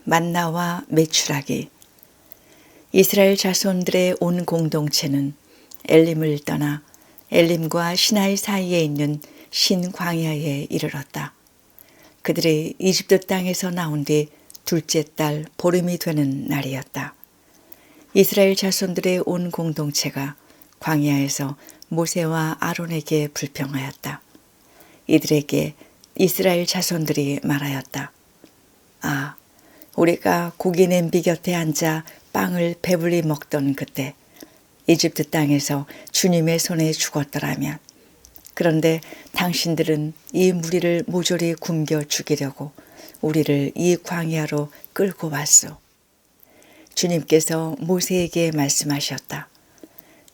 만나와 메추라기. 이스라엘 자손들의 온 공동체는 엘림을 떠나 엘림과 시나이 사이에 있는 신광야에 이르렀다. 그들이 이집트 땅에서 나온 뒤 둘째 달 보름이 되는 날이었다. 이스라엘 자손들의 온 공동체가 광야에서 모세와 아론에게 불평하였다. 이들에게 이스라엘 자손들이 말하였다. 아, 우리가 고기 냄비 곁에 앉아 빵을 배불리 먹던 그때 이집트 땅에서 주님의 손에 죽었더라면, 그런데 당신들은 이 무리를 모조리 굶겨 죽이려고 우리를 이 광야로 끌고 왔소. 주님께서 모세에게 말씀하셨다.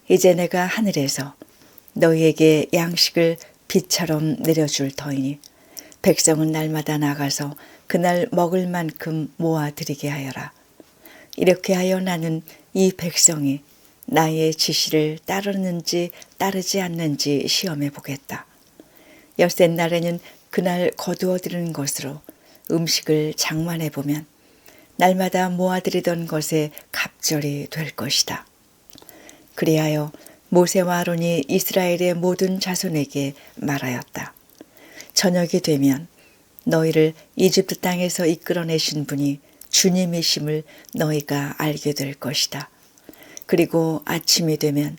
이제 내가 하늘에서 너희에게 양식을 비처럼 내려줄 터이니 백성은 날마다 나가서 그날 먹을 만큼 모아들이게 하여라. 이렇게 하여 나는 이 백성이 나의 지시를 따르는지 따르지 않는지 시험해 보겠다. 엿새 날에는 그날 거두어들이는 것으로 음식을 장만해 보면 날마다 모아들이던 것에 갑절이 될 것이다. 그리하여 모세와 아론이 이스라엘의 모든 자손에게 말하였다. 저녁이 되면 너희를 이집트 땅에서 이끌어내신 분이 주님이심을 너희가 알게 될 것이다. 그리고 아침이 되면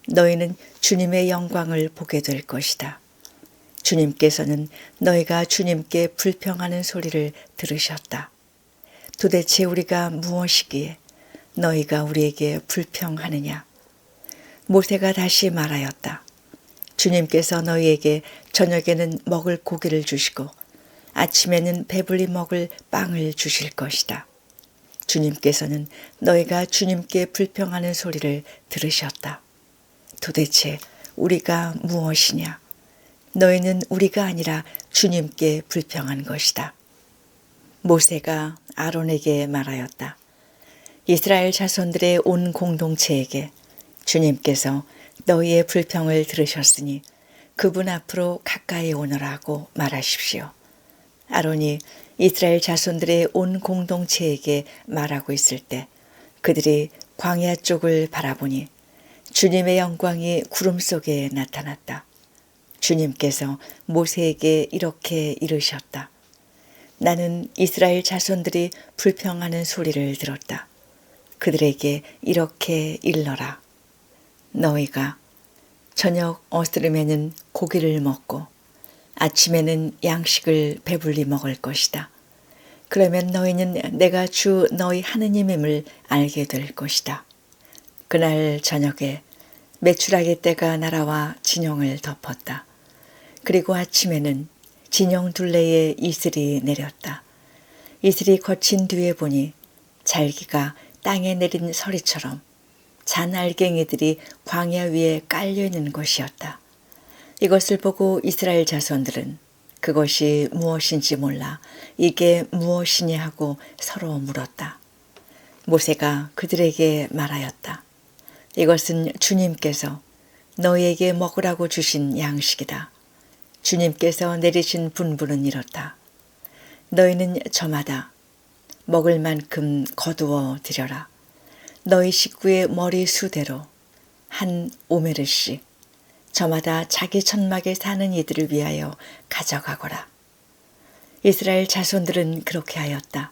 너희는 주님의 영광을 보게 될 것이다. 주님께서는 너희가 주님께 불평하는 소리를 들으셨다. 도대체 우리가 무엇이기에 너희가 우리에게 불평하느냐? 모세가 다시 말하였다. 주님께서 너희에게 저녁에는 먹을 고기를 주시고 아침에는 배불리 먹을 빵을 주실 것이다. 주님께서는 너희가 주님께 불평하는 소리를 들으셨다. 도대체 우리가 무엇이냐? 너희는 우리가 아니라 주님께 불평한 것이다. 모세가 아론에게 말하였다. 이스라엘 자손들의 온 공동체에게 주님께서 너희의 불평을 들으셨으니 그분 앞으로 가까이 오너라고 말하십시오. 아론이 이스라엘 자손들의 온 공동체에게 말하고 있을 때 그들이 광야 쪽을 바라보니 주님의 영광이 구름 속에 나타났다. 주님께서 모세에게 이렇게 이르셨다. 나는 이스라엘 자손들이 불평하는 소리를 들었다. 그들에게 이렇게 일러라. 너희가 저녁 어스름에는 고기를 먹고 아침에는 양식을 배불리 먹을 것이다. 그러면 너희는 내가 주 너희 하느님임을 알게 될 것이다. 그날 저녁에 메추라기 떼가 날아와 진영을 덮었다. 그리고 아침에는 진영 둘레에 이슬이 내렸다. 이슬이 거친 뒤에 보니 잘기가 땅에 내린 서리처럼 잔 알갱이들이 광야 위에 깔려있는 것이었다. 이것을 보고 이스라엘 자손들은 그것이 무엇인지 몰라 이게 무엇이냐 하고 서로 물었다. 모세가 그들에게 말하였다. 이것은 주님께서 너희에게 먹으라고 주신 양식이다. 주님께서 내리신 분부는 이렇다. 너희는 저마다 먹을 만큼 거두어 드려라. 너희 식구의 머리 수대로 한 오메르씩 저마다 자기 천막에 사는 이들을 위하여 가져가거라. 이스라엘 자손들은 그렇게 하였다.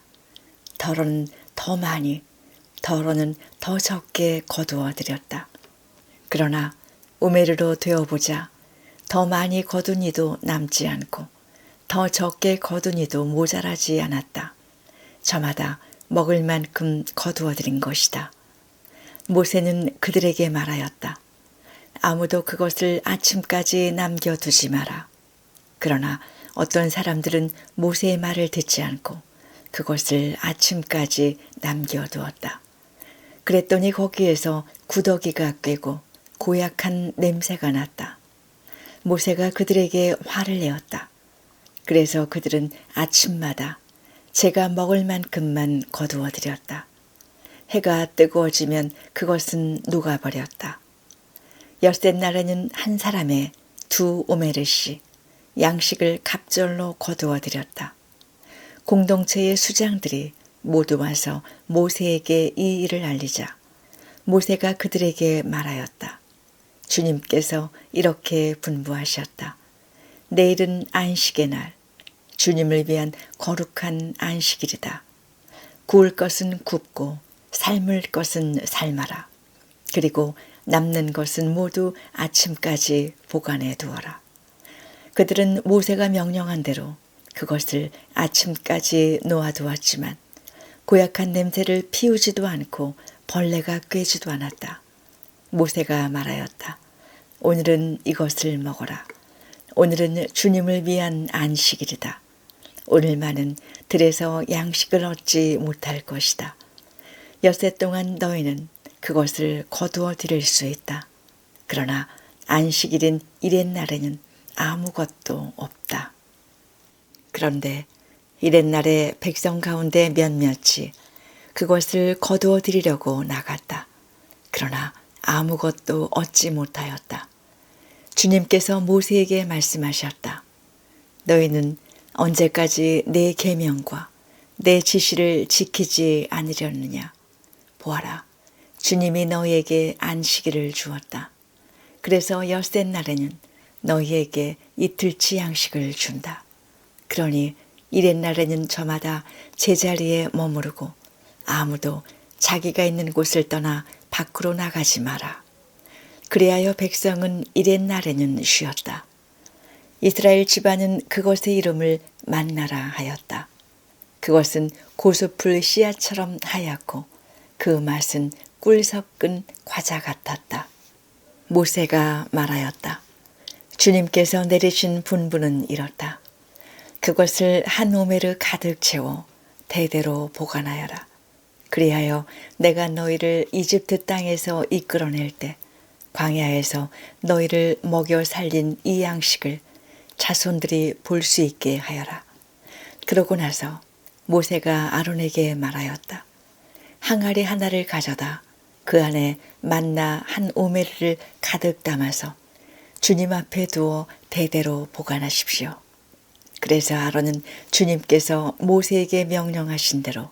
덜어는 더 많이, 덜어는 더 적게 거두어 드렸다. 그러나 오메르로 되어보자 더 많이 거둔 이도 남지 않고 더 적게 거둔 이도 모자라지 않았다. 저마다 먹을 만큼 거두어 드린 것이다. 모세는 그들에게 말하였다. 아무도 그것을 아침까지 남겨두지 마라. 그러나 어떤 사람들은 모세의 말을 듣지 않고 그것을 아침까지 남겨두었다. 그랬더니 거기에서 구더기가 꿰고 고약한 냄새가 났다. 모세가 그들에게 화를 내었다. 그래서 그들은 아침마다 제가 먹을 만큼만 거두어 드렸다. 해가 뜨거워지면 그것은 녹아버렸다. 엿새 날에는 한 사람의 2 오메르씩 양식을 갑절로 거두어 드렸다. 공동체의 수장들이 모두 와서 모세에게 이 일을 알리자 모세가 그들에게 말하였다. 주님께서 이렇게 분부하셨다. 내일은 안식의 날, 주님을 위한 거룩한 안식일이다. 구울 것은 굽고 삶을 것은 삶아라. 그리고 남는 것은 모두 아침까지 보관해 두어라. 그들은 모세가 명령한 대로 그것을 아침까지 놓아두었지만 고약한 냄새를 피우지도 않고 벌레가 꿰지도 않았다. 모세가 말하였다. 오늘은 이것을 먹어라. 오늘은 주님을 위한 안식일이다. 오늘만은 들에서 양식을 얻지 못할 것이다. 엿새 동안 너희는 그것을 거두어 드릴 수 있다. 그러나 안식일인 이렛날에는 아무것도 없다. 그런데 이렛날에 백성 가운데 몇몇이 그것을 거두어 드리려고 나갔다. 그러나 아무것도 얻지 못하였다. 주님께서 모세에게 말씀하셨다. 너희는 언제까지 내 계명과 내 지시를 지키지 않으려느냐. 보아라, 주님이 너희에게 안식일을 주었다. 그래서 엿새 날에는 너희에게 이틀치 양식을 준다. 그러니 이렛날에는 저마다 제자리에 머무르고 아무도 자기가 있는 곳을 떠나 밖으로 나가지 마라. 그리하여 백성은 이렛날에는 쉬었다. 이스라엘 집안은 그것의 이름을 만나라 하였다. 그것은 고수풀 씨앗처럼 하얗고 그 맛은 꿀 섞은 과자 같았다. 모세가 말하였다. 주님께서 내리신 분부는 이렇다. 그것을 한 오멜을 가득 채워 대대로 보관하여라. 그리하여 내가 너희를 이집트 땅에서 이끌어낼 때 광야에서 너희를 먹여 살린 이 양식을 자손들이 볼 수 있게 하여라. 그러고 나서 모세가 아론에게 말하였다. 항아리 하나를 가져다 그 안에 만나 한 오멜을 가득 담아서 주님 앞에 두어 대대로 보관하십시오. 그래서 아론은 주님께서 모세에게 명령하신 대로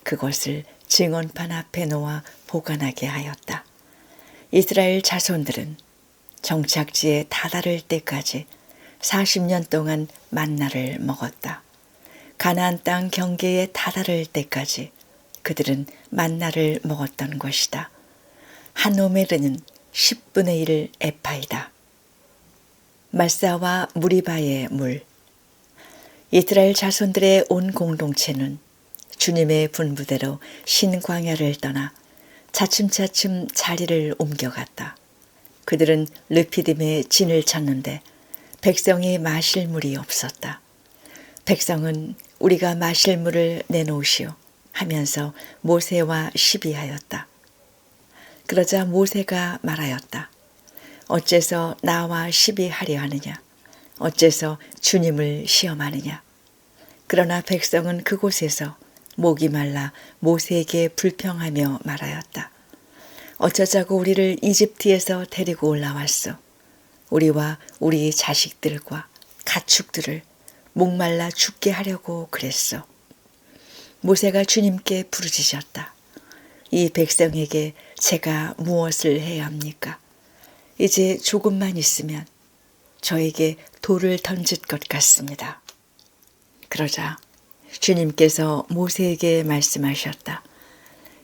그것을 증언판 앞에 놓아 보관하게 하였다. 이스라엘 자손들은 정착지에 다다를 때까지 40년 동안 만나를 먹었다. 가나안 땅 경계에 다다를 때까지 그들은 만나를 먹었던 것이다. 한 오멜은 10분의 1 에파이다. 마사와 무리바의 물. 이스라엘 자손들의 온 공동체는 주님의 분부대로 신광야를 떠나 차츰차츰 자리를 옮겨갔다. 그들은 르피딤에 진을 쳤는데 백성이 마실 물이 없었다. 백성은 우리가 마실 물을 내놓으시오 하면서 모세와 시비하였다. 그러자 모세가 말하였다. 어째서 나와 시비하려 하느냐? 어째서 주님을 시험하느냐? 그러나 백성은 그곳에서 목이 말라 모세에게 불평하며 말하였다. 어쩌자고 우리를 이집트에서 데리고 올라왔어. 우리와 우리 자식들과 가축들을 목말라 죽게 하려고 그랬어. 모세가 주님께 부르짖었다. 이 백성에게 제가 무엇을 해야 합니까? 이제 조금만 있으면 저에게 돌을 던질 것 같습니다. 그러자 주님께서 모세에게 말씀하셨다.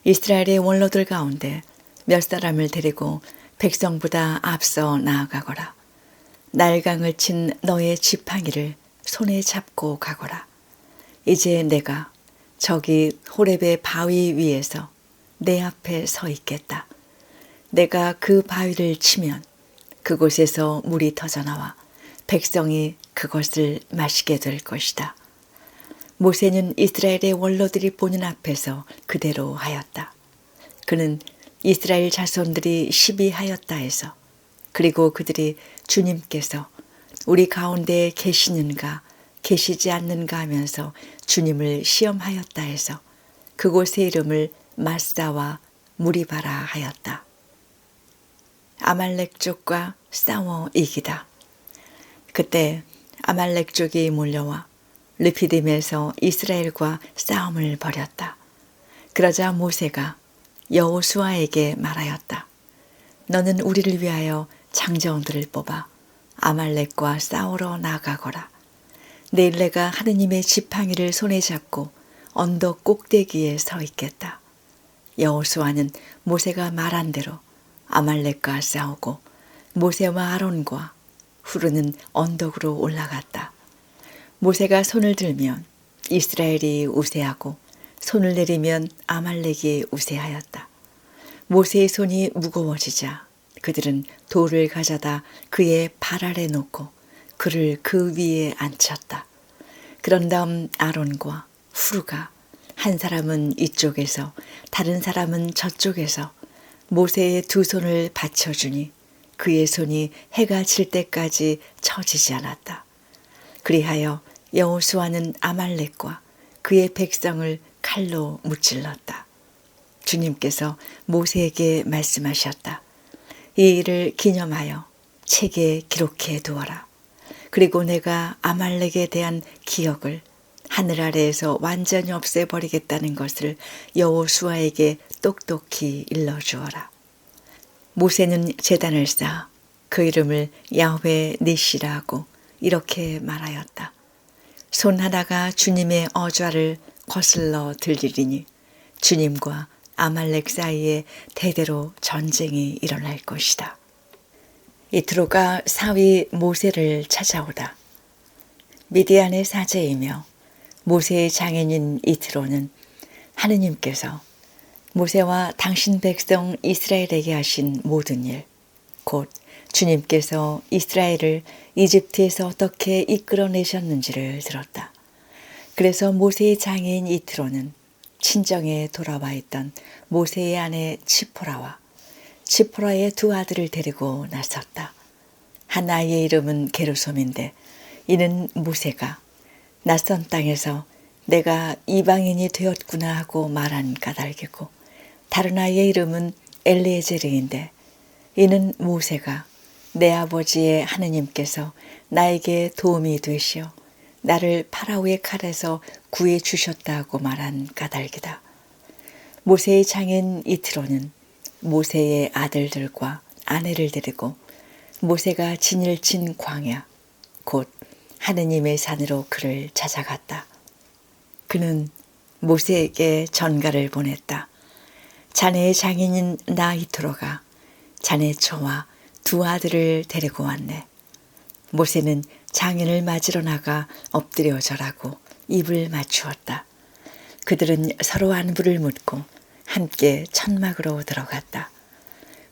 이스라엘의 원로들 가운데 몇 사람을 데리고 백성보다 앞서 나아가거라. 날강을 친 너의 지팡이를 손에 잡고 가거라. 이제 내가 저기 호렙의 바위 위에서 내 앞에 서 있겠다. 내가 그 바위를 치면 그곳에서 물이 터져나와 백성이 그것을 마시게 될 것이다. 모세는 이스라엘의 원로들이 보는 앞에서 그대로 하였다. 그는 이스라엘 자손들이 시비하였다 해서 그리고 그들이 주님께서 우리 가운데 계시는가 계시지 않는가 하면서 주님을 시험하였다 해서 그곳의 이름을 마사와 무리바라 하였다. 아말렉 족과 싸워 이기다. 그때 아말렉 족이 몰려와 르피딤에서 이스라엘과 싸움을 벌였다. 그러자 모세가 여호수아에게 말하였다. 너는 우리를 위하여 장정들을 뽑아 아말렉과 싸우러 나가거라. 내일 내가 하느님의 지팡이를 손에 잡고 언덕 꼭대기에 서 있겠다. 여호수아는 모세가 말한 대로 아말렉과 싸우고 모세와 아론과 후르는 언덕으로 올라갔다. 모세가 손을 들면 이스라엘이 우세하고 손을 내리면 아말렉이 우세하였다. 모세의 손이 무거워지자 그들은 돌을 가져다 그의 발 아래 놓고 그를 그 위에 앉혔다. 그런 다음 아론과 후르가 한 사람은 이쪽에서 다른 사람은 저쪽에서 모세의 두 손을 받쳐주니 그의 손이 해가 질 때까지 처지지 않았다. 그리하여 여호수아는 아말렉과 그의 백성을 칼로 무찔렀다. 주님께서 모세에게 말씀하셨다. 이 일을 기념하여 책에 기록해 두어라. 그리고 내가 아말렉에 대한 기억을 하늘 아래에서 완전히 없애버리겠다는 것을 여호수아에게 똑똑히 일러주어라. 모세는 제단을 쌓아 그 이름을 야훼 니시라 하고 이렇게 말하였다. 손 하나가 주님의 어좌를 거슬러 들리리니 주님과 아말렉 사이에 대대로 전쟁이 일어날 것이다. 이트로가 사위 모세를 찾아오다. 미디안의 사제이며 모세의 장인인 이트로는 하느님께서 모세와 당신 백성 이스라엘에게 하신 모든 일, 곧 주님께서 이스라엘을 이집트에서 어떻게 이끌어내셨는지를 들었다. 그래서 모세의 장인 이트로는 친정에 돌아와 있던 모세의 아내 치포라와 치포라의 두 아들을 데리고 나섰다. 한 아이의 이름은 게르솜인데 이는 모세가 낯선 땅에서 내가 이방인이 되었구나 하고 말한 까닭이고, 다른 아이의 이름은 엘리에제르인데 이는 모세가 내 아버지의 하느님께서 나에게 도움이 되시어 나를 파라오의 칼에서 구해 주셨다고 말한 까닭이다. 모세의 장인 이트로는 모세의 아들들과 아내를 데리고 모세가 진을 친 광야 곧 하느님의 산으로 그를 찾아갔다. 그는 모세에게 전가를 보냈다. 자네의 장인인 나 이트로가 자네 처와 두 아들을 데리고 왔네. 모세는 장인을 맞으러 나가 엎드려 절하고 입을 맞추었다. 그들은 서로 안부를 묻고 함께 천막으로 들어갔다.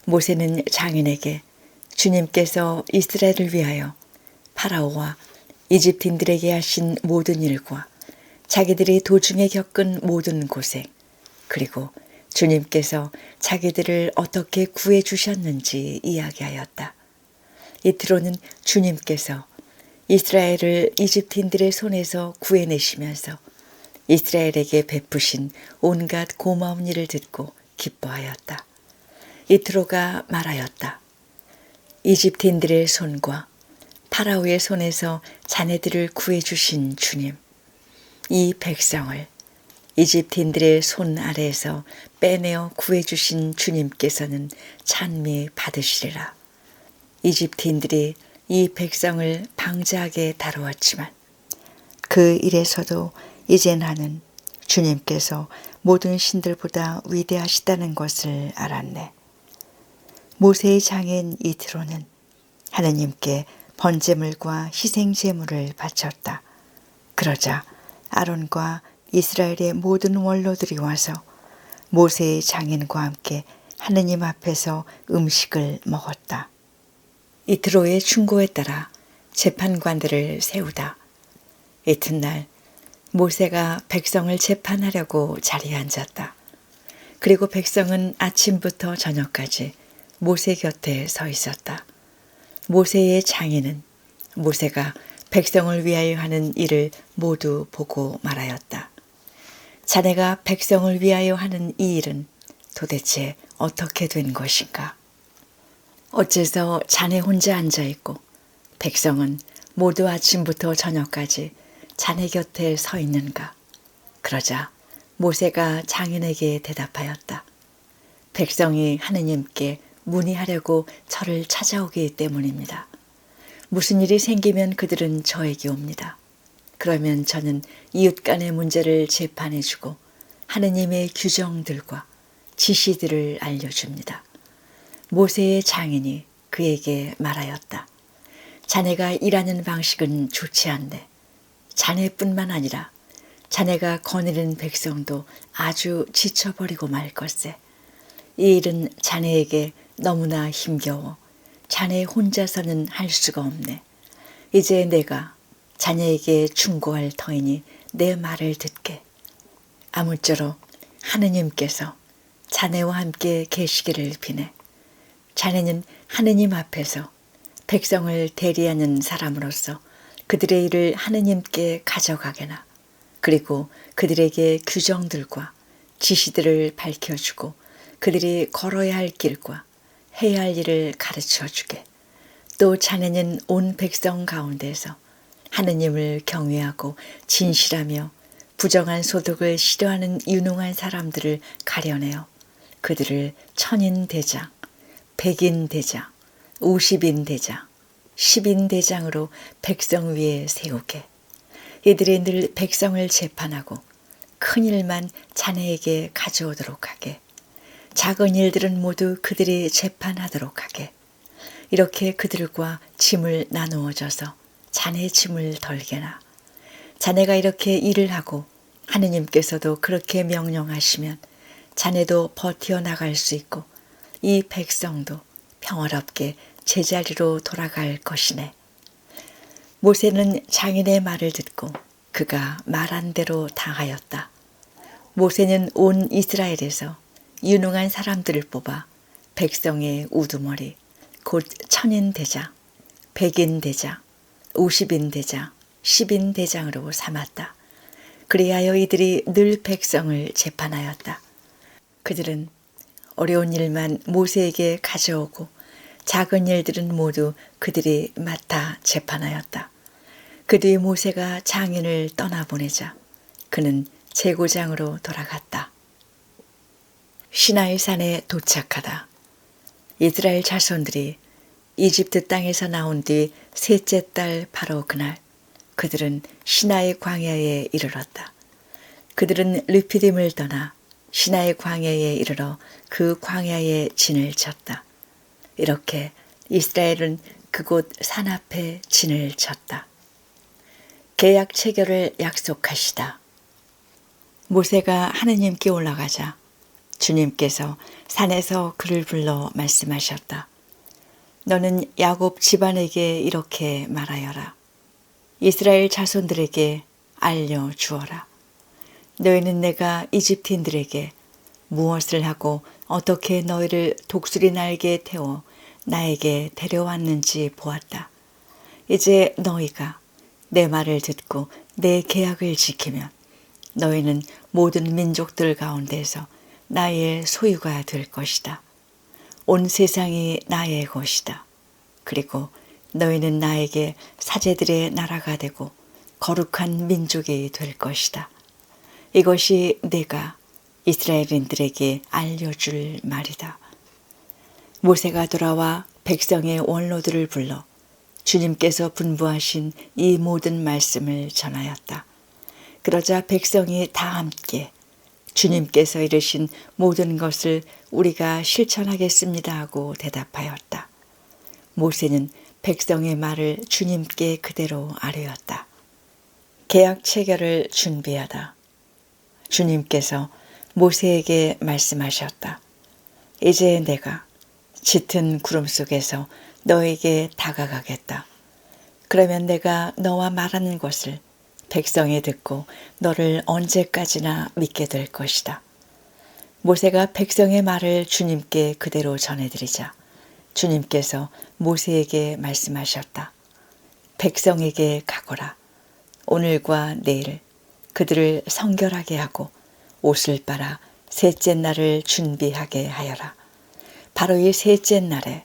모세는 장인에게 주님께서 이스라엘을 위하여 파라오와 이집트인들에게 하신 모든 일과 자기들이 도중에 겪은 모든 고생, 그리고 주님께서 자기들을 어떻게 구해 주셨는지 이야기하였다. 이트로는 주님께서 이스라엘을 이집트인들의 손에서 구해내시면서 이스라엘에게 베푸신 온갖 고마운 일을 듣고 기뻐하였다. 이트로가 말하였다. 이집트인들의 손과 파라오의 손에서 자네들을 구해주신 주님, 이 백성을 이집트인들의 손 아래에서 빼내어 구해주신 주님께서는 찬미 받으시리라. 이집트인들이 이 백성을 방자하게 다루었지만 그 일에서도 이제 나는 주님께서 모든 신들보다 위대하시다는 것을 알았네. 모세의 장인 이트로는 하느님께 번제물과 희생제물을 바쳤다. 그러자 아론과 이스라엘의 모든 원로들이 와서 모세의 장인과 함께 하느님 앞에서 음식을 먹었다. 이트로의 충고에 따라 재판관들을 세우다. 이튿날 모세가 백성을 재판하려고 자리에 앉았다. 그리고 백성은 아침부터 저녁까지 모세 곁에 서 있었다. 모세의 장인은 모세가 백성을 위하여 하는 일을 모두 보고 말하였다. 자네가 백성을 위하여 하는 이 일은 도대체 어떻게 된 것인가? 어째서 자네 혼자 앉아있고 백성은 모두 아침부터 저녁까지 자네 곁에 서 있는가? 그러자 모세가 장인에게 대답하였다. 백성이 하느님께 문의하려고 저를 찾아오기 때문입니다. 무슨 일이 생기면 그들은 저에게 옵니다. 그러면 저는 이웃 간의 문제를 재판해주고 하느님의 규정들과 지시들을 알려줍니다. 모세의 장인이 그에게 말하였다. 자네가 일하는 방식은 좋지 않네. 자네뿐만 아니라 자네가 거느린 백성도 아주 지쳐버리고 말 것세. 이 일은 자네에게 너무나 힘겨워 자네 혼자서는 할 수가 없네. 이제 내가 자네에게 충고할 터이니 내 말을 듣게. 아무쪼록 하느님께서 자네와 함께 계시기를 비네. 자네는 하느님 앞에서 백성을 대리하는 사람으로서 그들의 일을 하느님께 가져가게나. 그리고 그들에게 규정들과 지시들을 밝혀주고 그들이 걸어야 할 길과 해야 할 일을 가르쳐주게. 또 자네는 온 백성 가운데서 하느님을 경외하고 진실하며 부정한 소득을 싫어하는 유능한 사람들을 가려내어 그들을 천인 대장, 백인 대장, 50인 대장, 10인 대장으로 백성 위에 세우게. 이들이 늘 백성을 재판하고 큰 일만 자네에게 가져오도록 하게. 작은 일들은 모두 그들이 재판하도록 하게. 이렇게 그들과 짐을 나누어져서 자네 짐을 덜게나. 자네가 이렇게 일을 하고 하느님께서도 그렇게 명령하시면 자네도 버텨나갈 수 있고 이 백성도 평화롭게 제자리로 돌아갈 것이네. 모세는 장인의 말을 듣고 그가 말한 대로 당하였다. 모세는 온 이스라엘에서 유능한 사람들을 뽑아 백성의 우두머리, 곧 천인 대장, 백인 대장, 50인 대장, 10인 대장으로 삼았다. 그리하여 이들이 늘 백성을 재판하였다. 그들은 어려운 일만 모세에게 가져오고 작은 일들은 모두 그들이 맡아 재판하였다. 그 뒤 모세가 장인을 떠나보내자 그는 제고장으로 돌아갔다. 시나이 산에 도착하다. 이스라엘 자손들이 이집트 땅에서 나온 뒤 셋째 달 바로 그날 그들은 시나이 광야에 이르렀다. 그들은 르피딤을 떠나 시나이 광야에 이르러 그 광야에 진을 쳤다. 이렇게 이스라엘은 그곳 산 앞에 진을 쳤다. 계약 체결을 약속하시다. 모세가 하느님께 올라가자 주님께서 산에서 그를 불러 말씀하셨다. 너는 야곱 집안에게 이렇게 말하여라. 이스라엘 자손들에게 알려주어라. 너희는 내가 이집트인들에게 무엇을 하고 어떻게 너희를 독수리 날개에 태워 나에게 데려왔는지 보았다. 이제 너희가 내 말을 듣고 내 계약을 지키면 너희는 모든 민족들 가운데서 나의 소유가 될 것이다. 온 세상이 나의 것이다. 그리고 너희는 나에게 사제들의 나라가 되고 거룩한 민족이 될 것이다. 이것이 내가 이스라엘인들에게 알려줄 말이다. 모세가 돌아와 백성의 원로들을 불러 주님께서 분부하신 이 모든 말씀을 전하였다. 그러자 백성이 다 함께 주님께서 이르신 모든 것을 우리가 실천하겠습니다 하고 대답하였다. 모세는 백성의 말을 주님께 그대로 아뢰었다. 계약 체결을 준비하다. 주님께서 모세에게 말씀하셨다. 이제 내가 짙은 구름 속에서 너에게 다가가겠다. 그러면 내가 너와 말하는 것을 백성이 듣고 너를 언제까지나 믿게 될 것이다. 모세가 백성의 말을 주님께 그대로 전해드리자 주님께서 모세에게 말씀하셨다. 백성에게 가거라. 오늘과 내일 그들을 성결하게 하고 옷을 빨아 셋째 날을 준비하게 하여라. 바로 이 셋째 날에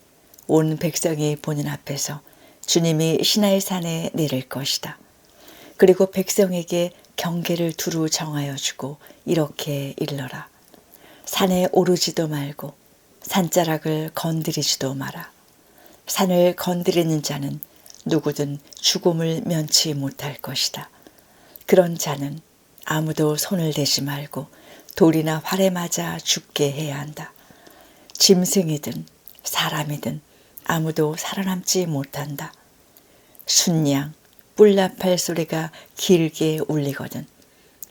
온 백성이 보는 앞에서 주님이 시나이 산에 내릴 것이다. 그리고 백성에게 경계를 두루 정하여 주고 이렇게 일러라. 산에 오르지도 말고 산자락을 건드리지도 마라. 산을 건드리는 자는 누구든 죽음을 면치 못할 것이다. 그런 자는 아무도 손을 대지 말고 돌이나 활에 맞아 죽게 해야 한다. 짐승이든 사람이든 아무도 살아남지 못한다. 순양, 뿔나팔 소리가 길게 울리거든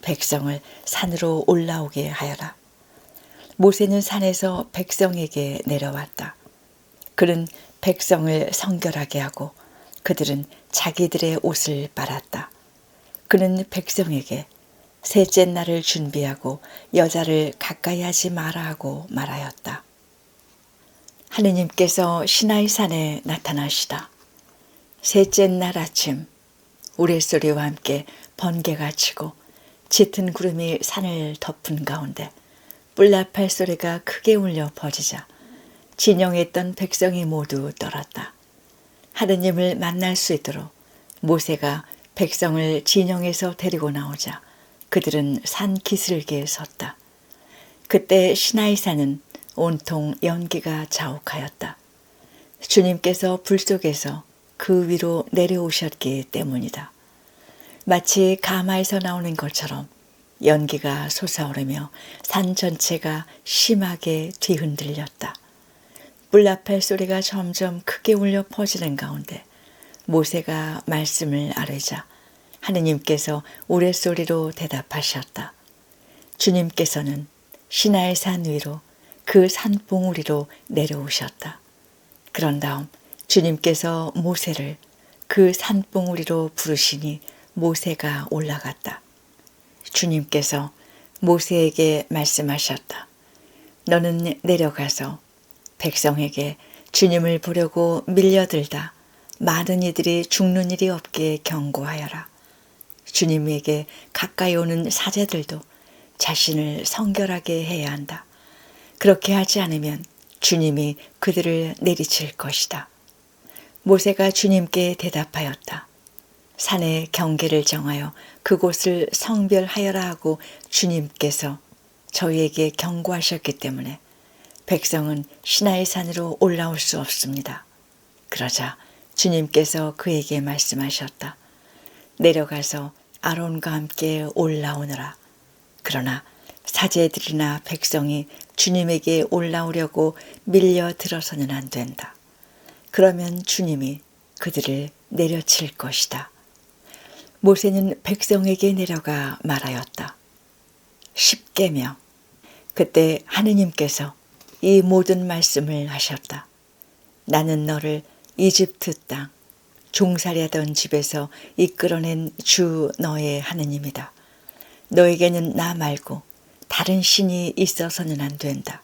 백성을 산으로 올라오게 하여라. 모세는 산에서 백성에게 내려왔다. 그는 백성을 성결하게 하고 그들은 자기들의 옷을 빨았다. 그는 백성에게 셋째 날을 준비하고 여자를 가까이 하지 마라 하고 말하였다. 하느님께서 시나이 산에 나타나시다. 셋째 날 아침 우레소리와 함께 번개가 치고 짙은 구름이 산을 덮은 가운데 뿔나팔 소리가 크게 울려 퍼지자 진영에 있던 백성이 모두 떨었다. 하느님을 만날 수 있도록 모세가 백성을 진영에서 데리고 나오자 그들은 산 기슭에 섰다. 그때 시나이 산은 온통 연기가 자욱하였다. 주님께서 불 속에서 그 위로 내려오셨기 때문이다. 마치 가마에서 나오는 것처럼 연기가 솟아오르며 산 전체가 심하게 뒤흔들렸다. 뿔나팔 소리가 점점 크게 울려 퍼지는 가운데 모세가 말씀을 아뢰자 하느님께서 우레소리로 대답하셨다. 주님께서는 시나이 산 위로 그 산봉우리로 내려오셨다. 그런 다음 주님께서 모세를 그 산봉우리로 부르시니 모세가 올라갔다. 주님께서 모세에게 말씀하셨다. 너는 내려가서 백성에게 주님을 보려고 밀려들다 많은 이들이 죽는 일이 없게 경고하여라. 주님에게 가까이 오는 사제들도 자신을 성결하게 해야 한다. 그렇게 하지 않으면 주님이 그들을 내리칠 것이다. 모세가 주님께 대답하였다. 산의 경계를 정하여 그곳을 성별하여라 하고 주님께서 저희에게 경고하셨기 때문에 백성은 시나이 산으로 올라올 수 없습니다. 그러자 주님께서 그에게 말씀하셨다. 내려가서 아론과 함께 올라오너라. 그러나 사제들이나 백성이 주님에게 올라오려고 밀려 들어서는 안 된다. 그러면 주님이 그들을 내려칠 것이다. 모세는 백성에게 내려가 말하였다. 십계명. 그때 하느님께서 이 모든 말씀을 하셨다. 나는 너를 이집트 땅 종살이하던 집에서 이끌어낸 주 너의 하느님이다. 너에게는 나 말고 다른 신이 있어서는 안 된다.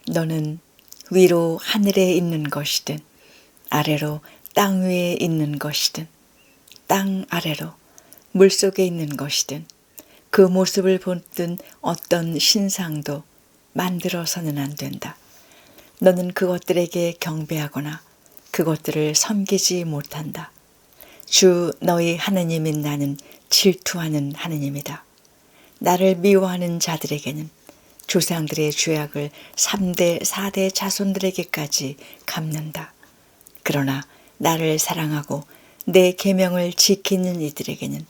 너는 위로 하늘에 있는 것이든 아래로 땅 위에 있는 것이든 땅 아래로 물속에 있는 것이든 그 모습을 보든 어떤 신상도 만들어서는 안 된다. 너는 그것들에게 경배하거나 그것들을 섬기지 못한다. 주 너희 하느님인 나는 질투하는 하느님이다. 나를 미워하는 자들에게는 조상들의 죄악을 3대 4대 자손들에게까지 갚는다. 그러나 나를 사랑하고 내 계명을 지키는 이들에게는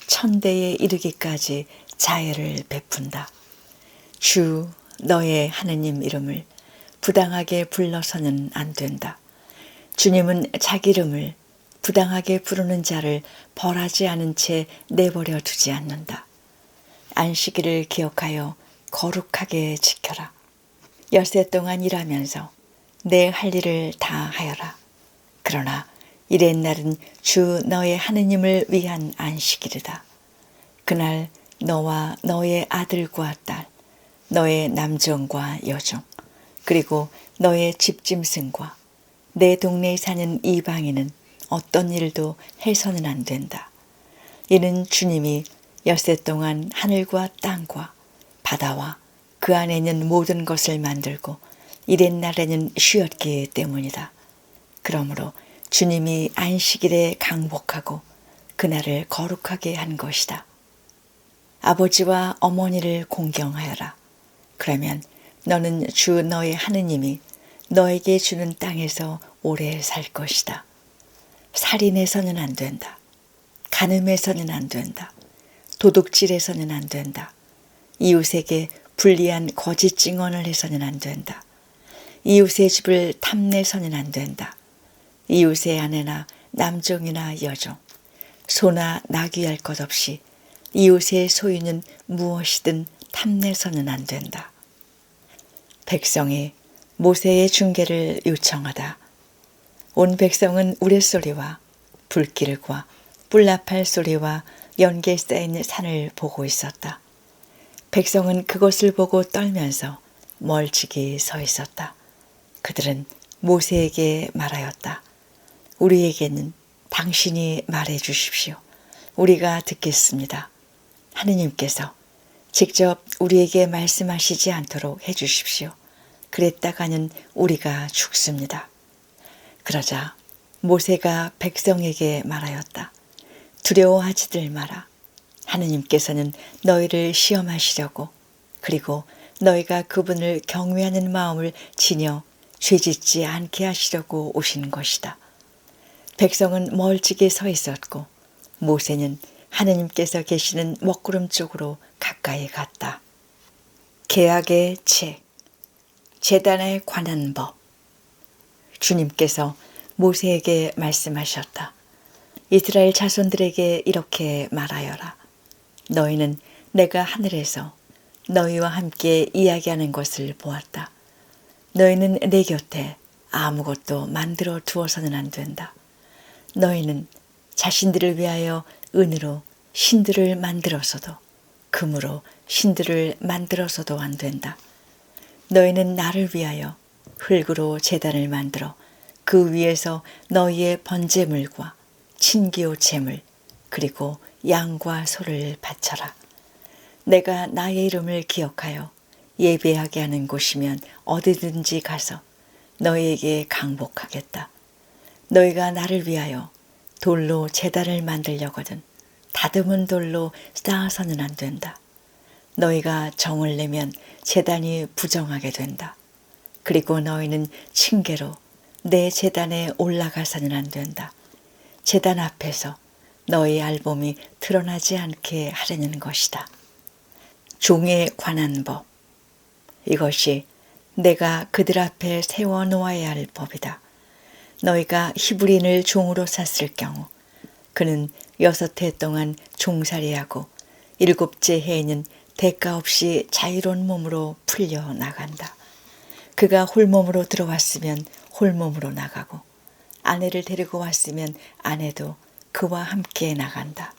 천대에 이르기까지 자애를 베푼다. 주 너의 하느님 이름을 부당하게 불러서는 안 된다. 주님은 자기 이름을 부당하게 부르는 자를 벌하지 않은 채 내버려 두지 않는다. 안식일을 기억하여 거룩하게 지켜라. 엿새 동안 일하면서 내 할 일을 다 하여라. 그러나 이렛 날은 주 너의 하느님을 위한 안식일이다. 그날 너와 너의 아들과 딸, 너의 남종과 여종, 그리고 너의 집짐승과 내 동네에 사는 이방인은 어떤 일도 해서는 안 된다. 이는 주님이 엿새 동안 하늘과 땅과 바다와 그 안에 있는 모든 것을 만들고 이렛 날에는 쉬었기 때문이다. 그러므로 주님이 안식일에 강복하고 그날을 거룩하게 한 것이다. 아버지와 어머니를 공경하여라. 그러면 너는 주 너의 하느님이 너에게 주는 땅에서 오래 살 것이다. 살인해서는 안 된다. 간음해서는 안 된다. 도둑질해서는 안 된다. 이웃에게 불리한 거짓 증언을 해서는 안 된다. 이웃의 집을 탐내서는 안 된다. 이웃의 아내나 남종이나 여종, 소나 나귀할 것 없이 이웃의 소유는 무엇이든 탐내서는 안 된다. 백성이 모세의 중계를 요청하다. 온 백성은 우레소리와 불길과 뿔나팔 소리와 연기에 쌓인 산을 보고 있었다. 백성은 그것을 보고 떨면서 멀찍이 서 있었다. 그들은 모세에게 말하였다. 우리에게는 당신이 말해 주십시오. 우리가 듣겠습니다. 하느님께서 직접 우리에게 말씀하시지 않도록 해 주십시오. 그랬다가는 우리가 죽습니다. 그러자 모세가 백성에게 말하였다. 두려워하지들 마라. 하느님께서는 너희를 시험하시려고, 그리고 너희가 그분을 경외하는 마음을 지녀 죄짓지 않게 하시려고 오신 것이다. 백성은 멀찍이 서 있었고 모세는 하느님께서 계시는 먹구름 쪽으로 가까이 갔다. 계약의 책, 제단에 관한 법. 주님께서 모세에게 말씀하셨다. 이스라엘 자손들에게 이렇게 말하여라. 너희는 내가 하늘에서 너희와 함께 이야기하는 것을 보았다. 너희는 내 곁에 아무것도 만들어 두어서는 안 된다. 너희는 자신들을 위하여 은으로 신들을 만들어서도 금으로 신들을 만들어서도 안 된다. 너희는 나를 위하여 흙으로 제단을 만들어 그 위에서 너희의 번제물과 친기호 제물 그리고 양과 소를 바쳐라. 내가 나의 이름을 기억하여 예배하게 하는 곳이면 어디든지 가서 너희에게 강복하겠다. 너희가 나를 위하여 돌로 제단을 만들려거든 다듬은 돌로 쌓아서는 안 된다. 너희가 정을 내면 제단이 부정하게 된다. 그리고 너희는 층계로 내 제단에 올라가서는 안 된다. 제단 앞에서 너희 알몸이 드러나지 않게 하려는 것이다. 종에 관한 법. 이것이 내가 그들 앞에 세워놓아야 할 법이다. 너희가 히브리인을 종으로 샀을 경우 그는 6해 동안 종살이하고 7째 해에는 대가 없이 자유로운 몸으로 풀려 나간다. 그가 홀몸으로 들어왔으면 홀몸으로 나가고 아내를 데리고 왔으면 아내도 그와 함께 나간다.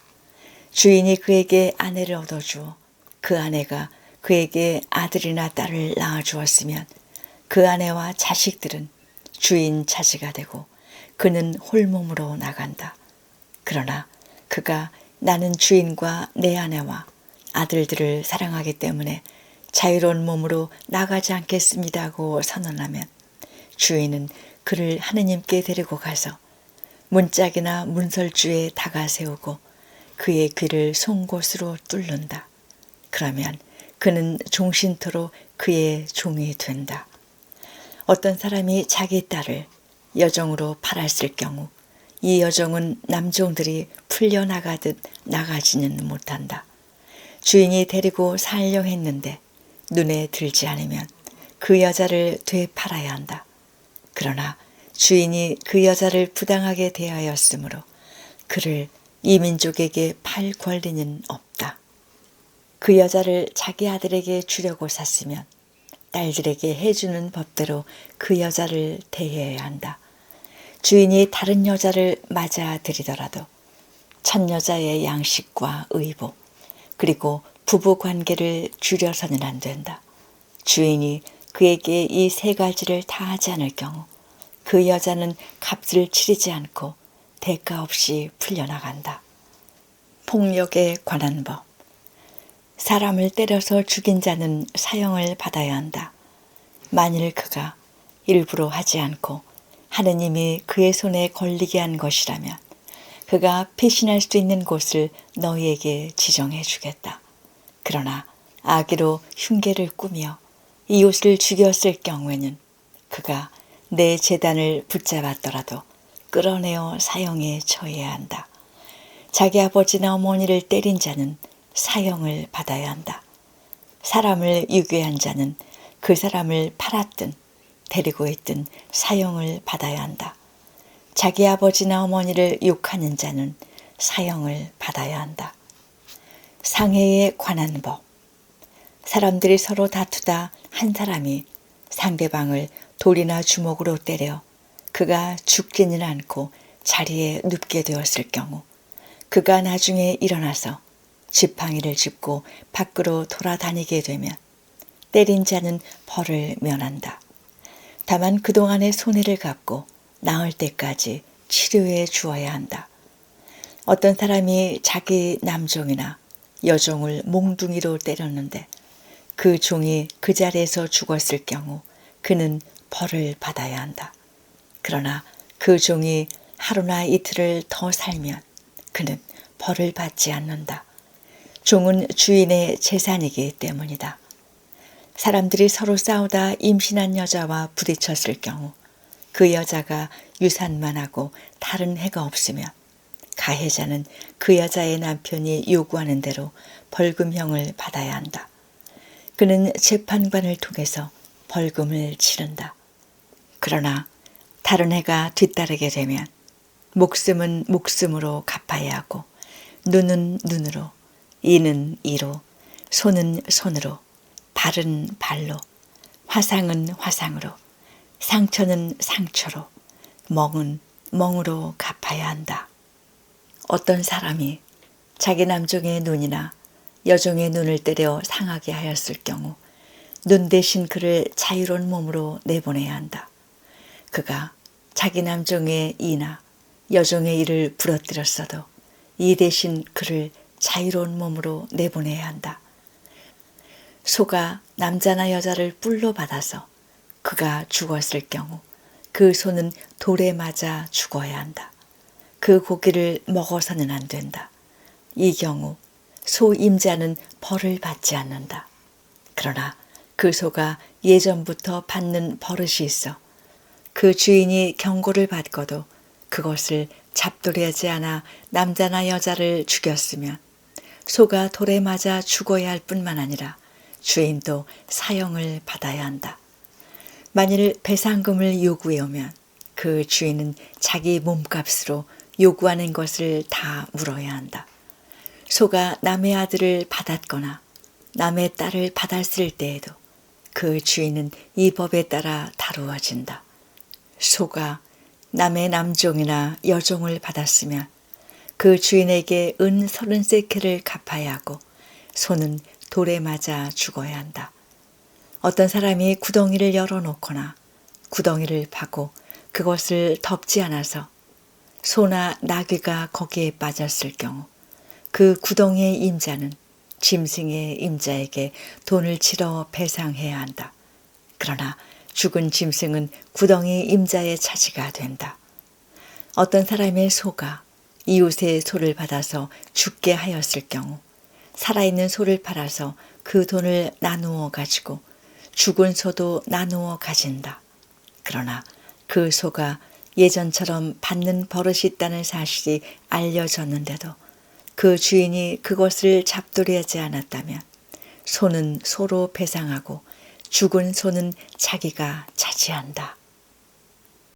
주인이 그에게 아내를 얻어주어 그 아내가 그에게 아들이나 딸을 낳아주었으면 그 아내와 자식들은 주인 차지가 되고 그는 홀몸으로 나간다. 그러나 그가 나는 주인과 내 아내와 아들들을 사랑하기 때문에 자유로운 몸으로 나가지 않겠습니다 하고 선언하면 주인은 그를 하느님께 데리고 가서 문짝이나 문설주에 다가 세우고 그의 귀를 송곳으로 뚫는다. 그러면 그는 종신토록 그의 종이 된다. 어떤 사람이 자기 딸을 여종으로 팔았을 경우 이 여종은 남종들이 풀려나가듯 나가지는 못한다. 주인이 데리고 살려 했는데 눈에 들지 않으면 그 여자를 되팔아야 한다. 그러나 주인이 그 여자를 부당하게 대하였으므로 그를 이 민족에게 팔 권리는 없다. 그 여자를 자기 아들에게 주려고 샀으면 딸들에게 해주는 법대로 그 여자를 대해야 한다. 주인이 다른 여자를 맞아들이더라도 첫 여자의 양식과 의복 그리고 부부 관계를 줄여서는 안 된다. 주인이 그에게 이 3가지를 다 하지 않을 경우 그 여자는 값을 치르지 않고 대가 없이 풀려나간다. 폭력에 관한 법. 사람을 때려서 죽인 자는 사형을 받아야 한다. 만일 그가 일부러 하지 않고 하느님이 그의 손에 걸리게 한 것이라면 그가 피신할 수 있는 곳을 너희에게 지정해 주겠다. 그러나 악의로 흉계를 꾸며 이웃을 죽였을 경우에는 그가 내 재단을 붙잡았더라도 끌어내어 사형에 처해야 한다. 자기 아버지나 어머니를 때린 자는 사형을 받아야 한다. 사람을 유괴한 자는 그 사람을 팔았든 데리고 있든 사형을 받아야 한다. 자기 아버지나 어머니를 욕하는 자는 사형을 받아야 한다. 상해에 관한 법. 사람들이 서로 다투다 한 사람이 상대방을 돌이나 주먹으로 때려 그가 죽지는 않고 자리에 눕게 되었을 경우 그가 나중에 일어나서 지팡이를 짚고 밖으로 돌아다니게 되면 때린 자는 벌을 면한다. 다만 그동안의 손해를 갚고 나을 때까지 치료해 주어야 한다. 어떤 사람이 자기 남종이나 여종을 몽둥이로 때렸는데 그 종이 그 자리에서 죽었을 경우 그는 벌을 받아야 한다. 그러나 그 종이 하루나 이틀을 더 살면 그는 벌을 받지 않는다. 종은 주인의 재산이기 때문이다. 사람들이 서로 싸우다 임신한 여자와 부딪혔을 경우 그 여자가 유산만 하고 다른 해가 없으면 가해자는 그 여자의 남편이 요구하는 대로 벌금형을 받아야 한다. 그는 재판관을 통해서 벌금을 치른다. 그러나 다른 해가 뒤따르게 되면 목숨은 목숨으로 갚아야 하고 눈은 눈으로, 이는 이로, 손은 손으로, 발은 발로, 화상은 화상으로, 상처는 상처로, 멍은 멍으로 갚아야 한다. 어떤 사람이 자기 남종의 눈이나 여종의 눈을 때려 상하게 하였을 경우 눈 대신 그를 자유로운 몸으로 내보내야 한다. 그가 자기 남종의 이나 여종의 이를 부러뜨렸어도 이 대신 그를 자유로운 몸으로 내보내야 한다. 소가 남자나 여자를 뿔로 받아서 그가 죽었을 경우 그 소는 돌에 맞아 죽어야 한다. 그 고기를 먹어서는 안 된다. 이 경우 소 임자는 벌을 받지 않는다. 그러나 그 소가 예전부터 받는 버릇이 있어 그 주인이 경고를 받고도 그것을 잡돌이하지 않아 남자나 여자를 죽였으면 소가 돌에 맞아 죽어야 할 뿐만 아니라 주인도 사형을 받아야 한다. 만일 배상금을 요구해 오면 그 주인은 자기 몸값으로 요구하는 것을 다 물어야 한다. 소가 남의 아들을 받았거나 남의 딸을 받았을 때에도 그 주인은 이 법에 따라 다루어진다. 소가 남의 남종이나 여종을 받았으면 그 주인에게 은 30세켈을 갚아야 하고 소는 돌에 맞아 죽어야 한다. 어떤 사람이 구덩이를 열어놓거나 구덩이를 파고 그것을 덮지 않아서 소나 나귀가 거기에 빠졌을 경우 그 구덩이의 임자는 짐승의 임자에게 돈을 치러 배상해야 한다. 그러나 죽은 짐승은 구덩이 임자의 차지가 된다. 어떤 사람의 소가 이웃의 소를 받아서 죽게 하였을 경우 살아있는 소를 팔아서 그 돈을 나누어 가지고 죽은 소도 나누어 가진다. 그러나 그 소가 예전처럼 받는 버릇이 있다는 사실이 알려졌는데도 그 주인이 그것을 잡돌이하지 않았다면 소는 소로 배상하고 죽은 소는 자기가 차지한다.